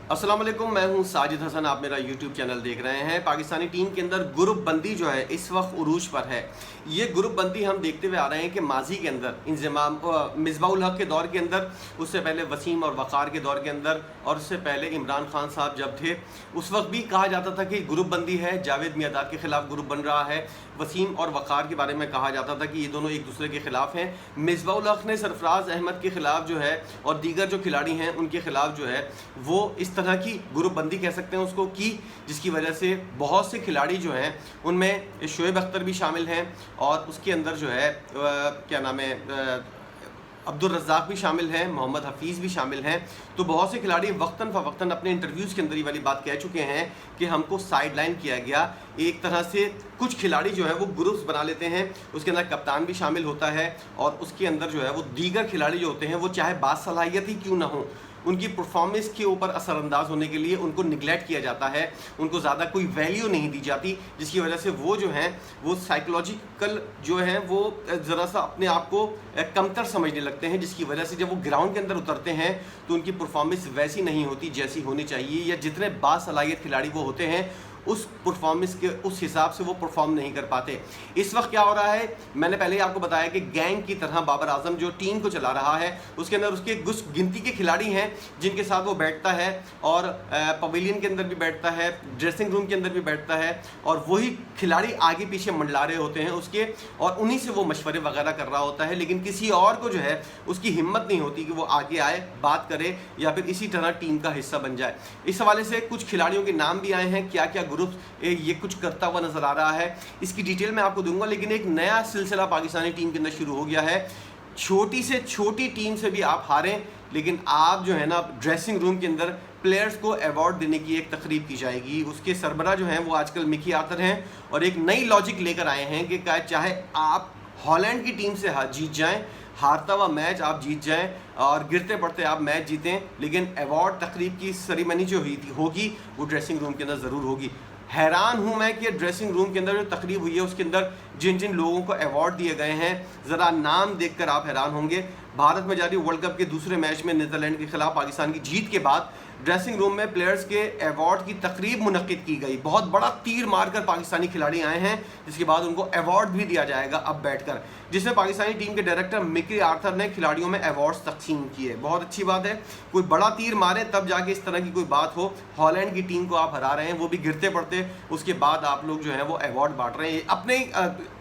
अस्सलाम वालेकुम, मैं हूं साजिद हसन। आप मेरा यूट्यूब चैनल देख रहे हैं। पाकिस्तानी टीम के अंदर ग्रुप बंदी जो है इस वक्त उरूज पर है। ये ग्रुप बंदी हम देखते हुए आ रहे हैं कि माजी के अंदर इंज़माम मिसबाहुल हक के दौर के अंदर, उससे पहले वसीम और वक़ार के दौर के अंदर, और उससे पहले इमरान खान साहब जब थे उस वक्त भी कहा जाता था कि ग्रुप बंदी है, जावेद मियाँदाद के ख़िलाफ़ ग्रुप बन रहा है। वसीम और वक़ार के बारे में कहा जाता था कि ये दोनों एक दूसरे के ख़िलाफ़ हैं। मिसबाहुल हक ने सरफराज अहमद के ख़िलाफ़ जो है और दीगर जो खिलाड़ी हैं उनके ख़िलाफ़ जो है वो इस तरह की ग्रुप बंदी कह सकते हैं उसको की, जिसकी वजह से बहुत से खिलाड़ी जो हैं उनमें शोएब अख्तर भी शामिल हैं और उसके अंदर जो है क्या नाम है अब्दुल रज़्ज़ाक भी शामिल हैं, मोहम्मद हफीज़ भी शामिल हैं। तो बहुत से खिलाड़ी वक्तन फ़वक्तन अपने इंटरव्यूज़ के अंदर ये वाली बात कह चुके हैं कि हमको साइड लाइन किया गया। एक तरह से कुछ खिलाड़ी जो है वो ग्रुप्स बना लेते हैं, उसके अंदर कप्तान भी शामिल होता है और उसके अंदर जो है वो दीगर खिलाड़ी जो होते हैं वो चाहे बासलाहियत ही क्यों ना हो, उनकी परफॉर्मेंस के ऊपर असरअंदाज होने के लिए उनको निगलेक्ट किया जाता है, उनको ज़्यादा कोई वैल्यू नहीं दी जाती, जिसकी वजह से वो जो हैं वो साइकोलॉजिकल जो हैं वो ज़रा सा अपने आप को कमतर समझने लगते हैं, जिसकी वजह से जब वो ग्राउंड के अंदर उतरते हैं तो उनकी परफॉर्मेंस वैसी नहीं होती जैसी होनी चाहिए, या जितने बासलाहियत खिलाड़ी वो होते हैं उस परफॉर्मेंस के उस हिसाब से वो परफॉर्म नहीं कर पाते। इस वक्त क्या हो रहा है, मैंने पहले ही आपको बताया कि गैंग की तरह बाबर आजम जो टीम को चला रहा है उसके अंदर उसके कुछ गिनती के खिलाड़ी हैं जिनके साथ वो बैठता है और पवेलियन के अंदर भी बैठता है, ड्रेसिंग रूम के अंदर भी बैठता है, और वही खिलाड़ी आगे पीछे मंडला रहे होते हैं उसके, और उन्हीं से वो मशवरे वगैरह कर रहा होता है। लेकिन किसी और को जो है उसकी हिम्मत नहीं होती कि वो आगे आए, बात करे या फिर इसी तरह टीम का हिस्सा बन जाए। इस हवाले से कुछ खिलाड़ियों के नाम भी आए हैं, क्या क्या ग्रुप ये कुछ करता हुआ नजर आ रहा है, इसकी डिटेल मैं आपको दूंगा। लेकिन एक नया सिलसिला पाकिस्तानी टीम के अंदर शुरू हो गया है। छोटी से छोटी टीम से भी आप हारें, लेकिन आप जो है ना ड्रेसिंग रूम के अंदर प्लेयर्स को अवार्ड देने की एक तकरीब की जाएगी। उसके सरबरा जो हैं वो आजकल मिकी आर्थर हैं और एक नई लॉजिक लेकर आए हैं कि चाहे आप हॉलैंड की टीम से जीत जाएं, हारता हुआ मैच आप जीत जाएं और गिरते पड़ते आप मैच जीतें, लेकिन अवार्ड तकरीब की सेरेमनी जो होगी वो ड्रेसिंग रूम के अंदर ज़रूर होगी। हैरान हूँ मैं कि ड्रेसिंग रूम के अंदर जो तकरीब हुई है उसके अंदर जिन जिन लोगों को अवार्ड दिए गए हैं, ज़रा नाम देखकर आप हैरान होंगे। भारत में जारी वर्ल्ड कप के दूसरे मैच में नीदरलैंड के खिलाफ पाकिस्तान की जीत के बाद ड्रेसिंग रूम में प्लेयर्स के अवार्ड की तकरीब मुनक्किद की गई। बहुत बड़ा तीर मारकर पाकिस्तानी खिलाड़ी आए हैं, जिसके बाद उनको अवार्ड भी दिया जाएगा अब बैठकर, जिसमें पाकिस्तानी टीम के डायरेक्टर मिकी आर्थर ने खिलाड़ियों में अवार्ड्स तकसीम किए। बहुत अच्छी बात है, कोई बड़ा तीर मारे तब जाके इस तरह की कोई बात हो। हॉलैंड की टीम को आप हरा रहे हैं, वो भी गिरते पड़ते, उसके बाद आप लोग जो है वो अवार्ड बांट रहे हैं।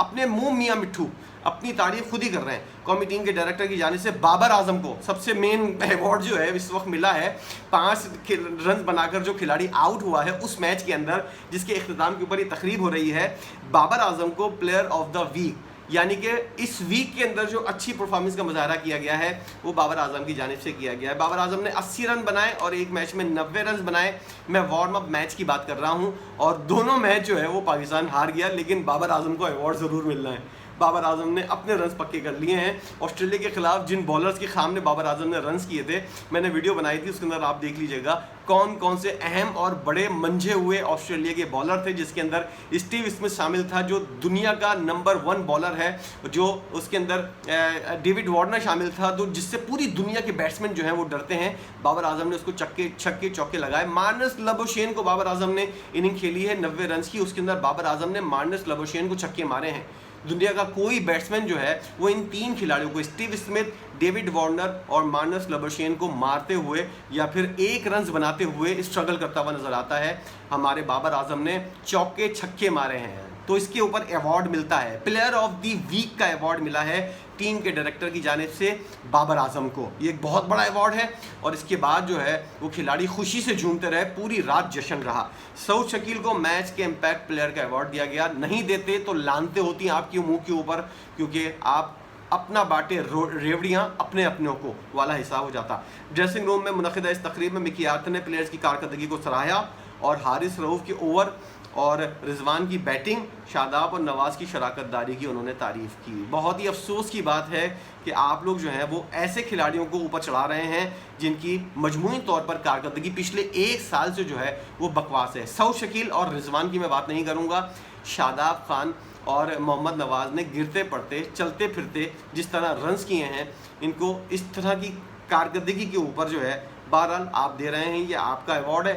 अपने मुंह मियाँ मिट्ठू अपनी तारीफ खुद ही कर रहे हैं। कौमी टीम के डायरेक्टर की जानिब से बाबर आजम को सबसे मेन अवार्ड जो है इस वक्त मिला है 5 रन बनाकर जो खिलाड़ी आउट हुआ है उस मैच के अंदर, जिसके इख्तिताम के ऊपर ये तकरीब हो रही है। बाबर आजम को प्लेयर ऑफ द वीक, यानी कि इस वीक के अंदर जो अच्छी परफॉर्मेंस का मुजाहरा किया गया है वो बाबर आजम की जानिब से किया गया है। बाबर आजम ने 80 रन बनाए और एक मैच में 90 रन बनाए। मैं वार्म अप मैच की बात कर रहा हूँ और दोनों मैच जो है वो पाकिस्तान हार गया, लेकिन बाबर आजम को अवार्ड ज़रूर मिलना है। बाबर आजम ने अपने रन्स पक्के कर लिए हैं। ऑस्ट्रेलिया के खिलाफ जिन बॉलर्स के सामने बाबर आजम ने रन्स किए थे, मैंने वीडियो बनाई थी, उसके अंदर आप देख लीजिएगा कौन कौन से अहम और बड़े मंझे हुए ऑस्ट्रेलिया के बॉलर थे, जिसके अंदर स्टीव स्मिथ शामिल था जो दुनिया का नंबर 1 बॉलर है, जो उसके अंदर डेविड वार्नर शामिल था, तो जिससे पूरी दुनिया के बैट्समैन जो हैं वो डरते हैं। बाबर आजम ने उसको छक्के चौके लगाए। मार्नस लबुशेन को बाबर आजम ने इनिंग खेली है 90 रन की, उसके अंदर बाबर आजम ने मार्नस लबुशेन को छक्के मारे हैं। दुनिया का कोई बैट्समैन जो है वो इन 3 खिलाड़ियों को, स्टीव स्मिथ, डेविड वार्नर और मार्नस लबुशेन को मारते हुए या फिर 1 रन बनाते हुए स्ट्रगल करता हुआ नजर आता है। हमारे बाबर आजम ने चौके छक्के मारे हैं, तो इसके ऊपर अवार्ड मिलता है। प्लेयर ऑफ द वीक का अवार्ड मिला है टीम के डायरेक्टर की जानिब से बाबर आजम को। ये एक बहुत बड़ा अवार्ड है और इसके बाद जो है वो खिलाड़ी खुशी से झूमते रहे, पूरी रात जश्न रहा। सऊद शकील को मैच के इम्पैक्ट प्लेयर का अवार्ड दिया गया। नहीं देते तो लानते होती आपके मुंह के ऊपर, क्योंकि आप अपना बाटे रेवड़ियाँ अपने अपनों को वाला हिसाब हो जाता। ड्रेसिंग रूम में मुनक़िदा इस तकरीब में मिकी आर्थर ने प्लेयर्स की कारकर्दगी को सराहा और हारिस रऊफ के ओवर और रिजवान की बैटिंग, शादाब और नवाज़ की शराकतदारी की उन्होंने तारीफ़ की। बहुत ही अफसोस की बात है कि आप लोग जो हैं वो ऐसे खिलाड़ियों को ऊपर चढ़ा रहे हैं जिनकी मजमूई तौर पर कारकर्दगी पिछले 1 साल से जो है वो बकवास है। सऊद शकील और रिजवान की मैं बात नहीं करूँगा, शादाब खान और मोहम्मद नवाज़ ने गिरते पड़ते चलते फिरते जिस तरह रन्स किए हैं, इनको इस तरह की कारकर्दगी के ऊपर जो है बहरहाल आप दे रहे हैं, ये आपका अवार्ड है,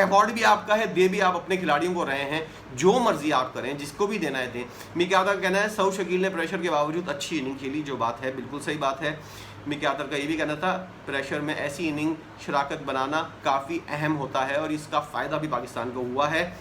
अवार्ड भी आपका है, दे भी आप अपने खिलाड़ियों को रहे हैं, जो मर्जी आप करें, जिसको भी देना है दें। मिकी आर्तर का कहना है सऊद शकील ने प्रेशर के बावजूद अच्छी इनिंग खेली, जो बात है बिल्कुल सही बात है। मिकी आर्तर का ये भी कहना था प्रेशर में ऐसी इनिंग शराकत बनाना काफ़ी अहम होता है और इसका फ़ायदा भी पाकिस्तान को हुआ है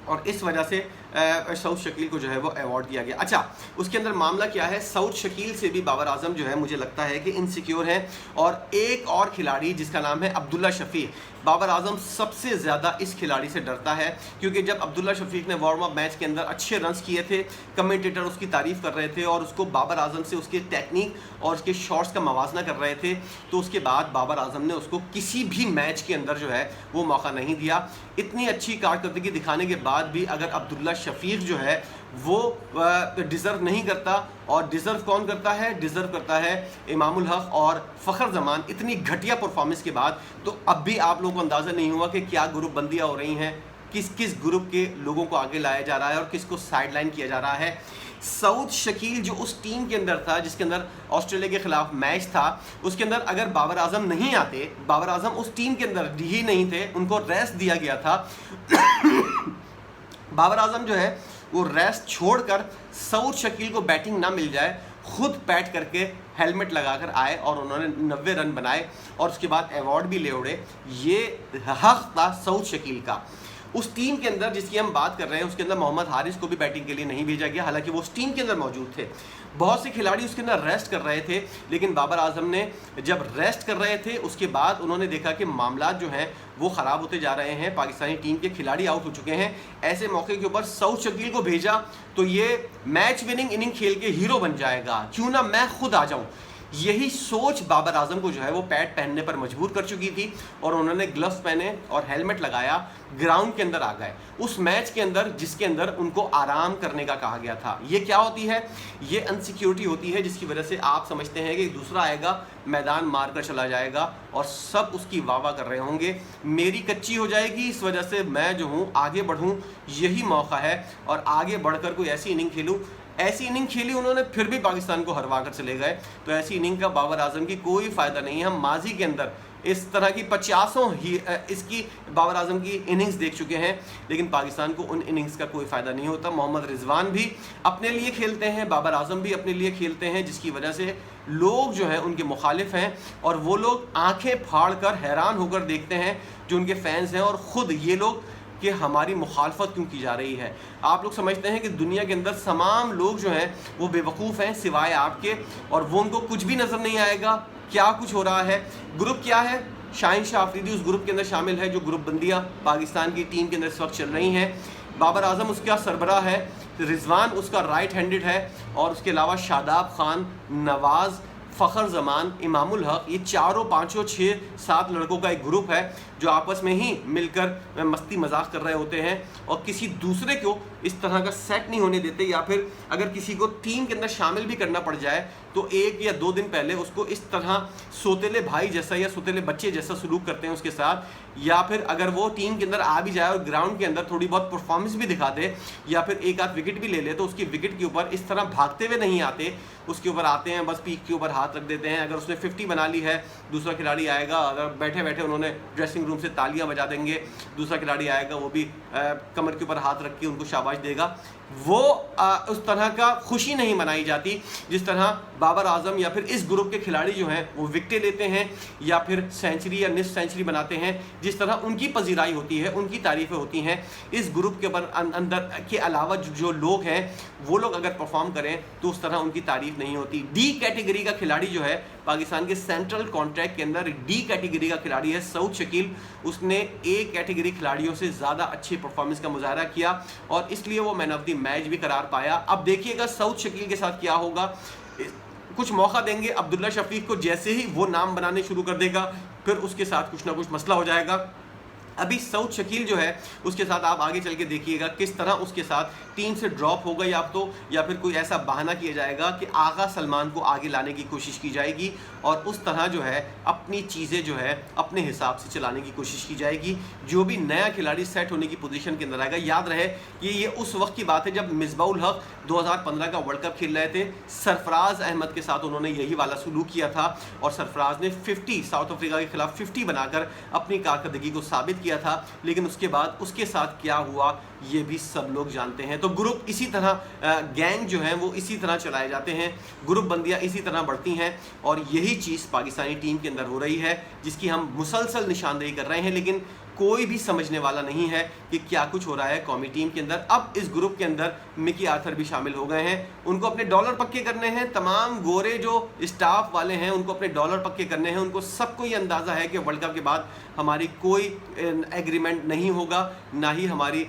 और इस वजह से सऊद शकील को जो है वो अवार्ड दिया गया। अच्छा, उसके अंदर मामला क्या है, सऊद शकील से भी बाबर आजम जो है मुझे लगता है कि इनसिक्योर है। और एक और खिलाड़ी जिसका नाम है अब्दुल्ला शफीक, बाबर आजम सबसे ज़्यादा इस खिलाड़ी से डरता है, क्योंकि जब अब्दुल्ला शफीक ने वार्म अप मैच के अंदर अच्छे रन्स किए थे, कमेंटेटर उसकी तारीफ़ कर रहे थे और उसको बाबर आजम से उसके टेक्निक और उसके शॉट्स का मवाजना कर रहे थे, तो उसके बाद बाबर आजम ने उसको किसी भी मैच के अंदर जो है वो मौका नहीं दिया। इतनी अच्छी कारकर्दगी दिखाने के बाद भी अगर अब्दुल्ला शफीक जो है वो डिज़र्व नहीं करता, और डिज़र्व कौन करता है, डिज़र्व करता है इमामुल हक और फ़खर ज़मान, इतनी घटिया परफॉर्मेंस के बाद। तो अब भी आप लोगों को अंदाज़ा नहीं हुआ कि क्या ग्रुप बंदियाँ हो रही हैं, किस किस ग्रुप के लोगों को आगे लाया जा रहा है और किसको साइड लाइन किया जा रहा है। सऊद शकील जो उस टीम के अंदर था जिसके अंदर ऑस्ट्रेलिया के खिलाफ मैच था, उसके अंदर अगर बाबर आजम नहीं आते, बाबर आजम उस टीम के अंदर ही नहीं थे, उनको रेस्ट दिया गया था बाबर आजम जो है वो रेस्ट छोड़कर सऊद शकील को बैटिंग ना मिल जाए, खुद बैट करके हेलमेट लगाकर आए और उन्होंने 90 रन बनाए और उसके बाद अवार्ड भी ले उड़े। ये हक था सऊद शकील का। उस टीम के अंदर जिसकी हम बात कर रहे हैं उसके अंदर मोहम्मद हारिस को भी बैटिंग के लिए नहीं भेजा गया, हालांकि वो उस टीम के अंदर मौजूद थे। बहुत से खिलाड़ी उसके अंदर रेस्ट कर रहे थे, लेकिन बाबर आजम ने जब रेस्ट कर रहे थे उसके बाद उन्होंने देखा कि मामला जो हैं वो ख़राब होते जा रहे हैं, पाकिस्तानी टीम के खिलाड़ी आउट हो चुके हैं। ऐसे मौके के ऊपर सऊद शकील को भेजा तो ये मैच विनिंग इनिंग खेल के हीरो बन जाएगा, क्यों ना मैं खुद आ जाऊँ। यही सोच बाबर आजम को जो है वो पैड पहनने पर मजबूर कर चुकी थी और उन्होंने ग्लव्स पहने और हेलमेट लगाया, ग्राउंड के अंदर आ गए उस मैच के अंदर जिसके अंदर उनको आराम करने का कहा गया था। ये क्या होती है, ये अनसिक्योरिटी होती है जिसकी वजह से आप समझते हैं कि दूसरा आएगा मैदान मार कर चला जाएगा और सब उसकी वाह वाह कर रहे होंगे, मेरी कच्ची हो जाएगी, इस वजह से मैं जो हूँ आगे बढ़ूँ, यही मौका है और आगे बढ़कर कोई ऐसी इनिंग खेलूँ। ऐसी इनिंग खेली उन्होंने, फिर भी पाकिस्तान को हरवा कर चले गए। तो ऐसी इनिंग का बाबर आजम की कोई फ़ायदा नहीं है। हम माजी के अंदर इस तरह की 50 ही इसकी बाबर आजम की इनिंग्स देख चुके हैं, लेकिन पाकिस्तान को उन इनिंग्स का कोई फ़ायदा नहीं होता। मोहम्मद रिजवान भी अपने लिए खेलते हैं, बाबर आजम भी अपने लिए खेलते हैं, जिसकी वजह से लोग जो हैं उनके मुखालिफ हैं और वो लोग आंखें फाड़ कर हैरान होकर देखते हैं जो उनके फैंस हैं, और ख़ुद ये लोग कि हमारी मुखालफत क्यों की जा रही है। आप लोग समझते हैं कि दुनिया के अंदर तमाम लोग जो हैं वो बेवकूफ़ हैं सिवाय आपके, और वो उनको कुछ भी नज़र नहीं आएगा क्या कुछ हो रहा है। ग्रुप क्या है, शाहीन शाह अफरीदी उस ग्रुप के अंदर शामिल है जो ग्रुप बंदियाँ पाकिस्तान की टीम के अंदर इस वक्त चल रही हैं। बाबर आजम उसका सरबराह है, रिजवान उसका राइट हैंडेड है, और उसके अलावा शादाब खान, नवाज़, फ़खर ज़मान, इमामुल हक, ये चारों पाँचों 6-7 लड़कों का एक ग्रुप है जो आपस में ही मिलकर मस्ती मजाक कर रहे होते हैं और किसी दूसरे को इस तरह का सेट नहीं होने देते, या फिर अगर किसी को टीम के अंदर शामिल भी करना पड़ जाए तो 1 या 2 दिन पहले उसको इस तरह सोतेले भाई जैसा या सोतेले बच्चे जैसा सलूक करते हैं उसके साथ, या फिर अगर वो टीम के अंदर आ भी जाए और ग्राउंड के अंदर थोड़ी बहुत परफॉर्मेंस भी दिखा दे या फिर एक आध विकेट भी ले ले, तो उसकी विकेट के ऊपर इस तरह भागते हुए नहीं आते, उसके ऊपर आते हैं बस पीक के ऊपर हाथ रख देते हैं। अगर उसने 50 बना ली है, दूसरा खिलाड़ी आएगा, अगर बैठे बैठे उन्होंने ड्रेसिंग रूम से तालियां बजा देंगे, दूसरा खिलाड़ी आएगा वो भी कमर के ऊपर हाथ रख के उनको शाबाश देगा। वो उस तरह का खुशी नहीं मनाई जाती जिस तरह बाबर आजम या फिर इस ग्रुप के खिलाड़ी जो हैं वो विकेटें लेते हैं या फिर सेंचुरी या निस सेंचुरी बनाते हैं, जिस तरह उनकी पजीराई होती है, उनकी तारीफ़ें होती हैं। इस ग्रुप के अंदर के अलावा जो लोग हैं वो लोग अगर परफॉर्म करें तो उस तरह उनकी तारीफ़ नहीं होती। डी कैटेगरी का खिलाड़ी जो है पाकिस्तान के सेंट्रल कॉन्ट्रैक्ट के अंदर डी कैटेगरी का खिलाड़ी है सऊद शकील, उसने ए कैटेगरी खिलाड़ियों से ज़्यादा अच्छी परफॉर्मेंस का मुजाहरा किया और इसलिए वो मैन ऑफ द मैच भी करार पाया। अब देखिएगा सऊद शकील के साथ क्या होगा, कुछ मौका देंगे अब्दुल्ला शफीक को, जैसे ही वो नाम बनाने शुरू कर देगा फिर उसके साथ कुछ ना कुछ मसला हो जाएगा। अभी सऊद शकील जो है उसके साथ आप आगे चल के देखिएगा किस तरह उसके साथ टीम से ड्रॉप होगा या फिर कोई ऐसा बहाना किया जाएगा कि आगा सलमान को आगे लाने की कोशिश की जाएगी और उस तरह जो है अपनी चीज़ें जो है अपने हिसाब से चलाने की कोशिश की जाएगी। जो भी नया खिलाड़ी सेट होने की पोजीशन के अंदर आएगा, याद रहे कि ये उस वक्त की बात है जब मिसबाउल हक 2015 का वर्ल्ड कप खेल रहे थे। सरफराज अहमद के साथ उन्होंने यही वाला सलूक किया था और सरफराज ने 50 साउथ अफ्रीका के खिलाफ 50 बनाकर अपनी कारकर्दगी को साबित किया था। लेकिन उसके बाद उसके साथ क्या हुआ ये भी सब लोग जानते हैं। तो ग्रुप इसी तरह, गैंग जो है वो इसी तरह चलाए जाते हैं, ग्रुप बंदियां इसी तरह बढ़ती हैं और यही चीज़ पाकिस्तानी टीम के अंदर हो रही है जिसकी हम मुसलसल निशानदेही कर रहे हैं। लेकिन कोई भी समझने वाला नहीं है कि क्या कुछ हो रहा है कौमी टीम के अंदर। अब इस ग्रुप के अंदर मिकी आर्थर भी शामिल हो गए हैं, उनको अपने डॉलर पक्के करने हैं। तमाम गोरे जो स्टाफ वाले हैं उनको अपने डॉलर पक्के करने हैं। उनको सबको ये अंदाज़ा है कि वर्ल्ड कप के बाद हमारी कोई एग्रीमेंट नहीं होगा, ना ही हमारी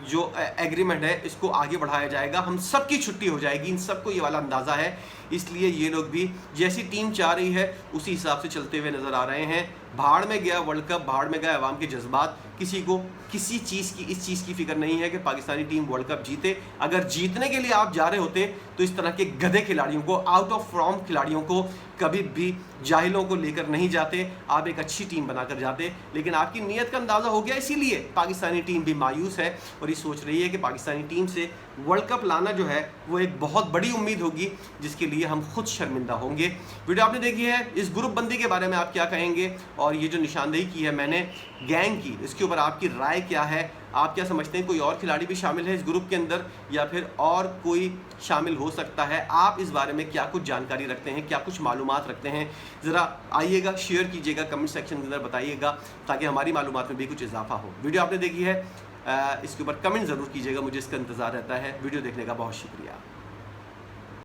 जो एग्रीमेंट है इसको आगे बढ़ाया जाएगा, हम सबकी छुट्टी हो जाएगी। इन सबको ये वाला अंदाज़ा है, इसलिए ये लोग भी जैसी टीम चाह रही है उसी हिसाब से चलते हुए नज़र आ रहे हैं। भाड़ में गया वर्ल्ड कप, भाड़ में गए अवाम के जज्बात। किसी को किसी चीज़ की, इस चीज़ की फिक्र नहीं है कि पाकिस्तानी टीम वर्ल्ड कप जीते। अगर जीतने के लिए आप जा रहे होते तो इस तरह के गधे खिलाड़ियों को, आउट ऑफ फॉर्म खिलाड़ियों को कभी भी जाहिलों को लेकर नहीं जाते, आप एक अच्छी टीम बनाकर जाते। लेकिन आपकी नीयत का अंदाज़ा हो गया, इसीलिए पाकिस्तानी टीम भी मायूस है और ये सोच रही है कि पाकिस्तानी टीम से वर्ल्ड कप लाना जो है वो एक बहुत बड़ी उम्मीद होगी जिसके लिए हम खुद शर्मिंदा होंगे। वीडियो आपने देखी है, इस ग्रुप बंदी के बारे में आप क्या कहेंगे और ये जो निशानदेही की है मैंने गैंग की, इसके ऊपर आपकी राय क्या है? आप क्या समझते हैं कोई और खिलाड़ी भी शामिल है इस ग्रुप के अंदर या फिर और कोई शामिल हो सकता है? आप इस बारे में क्या कुछ जानकारी रखते हैं, क्या कुछ मालूमात रखते हैं? ज़रा आइएगा, शेयर कीजिएगा, कमेंट सेक्शन के अंदर बताइएगा ताकि हमारी मालूमात में भी कुछ इजाफा हो। वीडियो आपने देखी है, इसके ऊपर कमेंट ज़रूर कीजिएगा, मुझे इसका इंतज़ार रहता है। वीडियो देखने का बहुत शुक्रिया।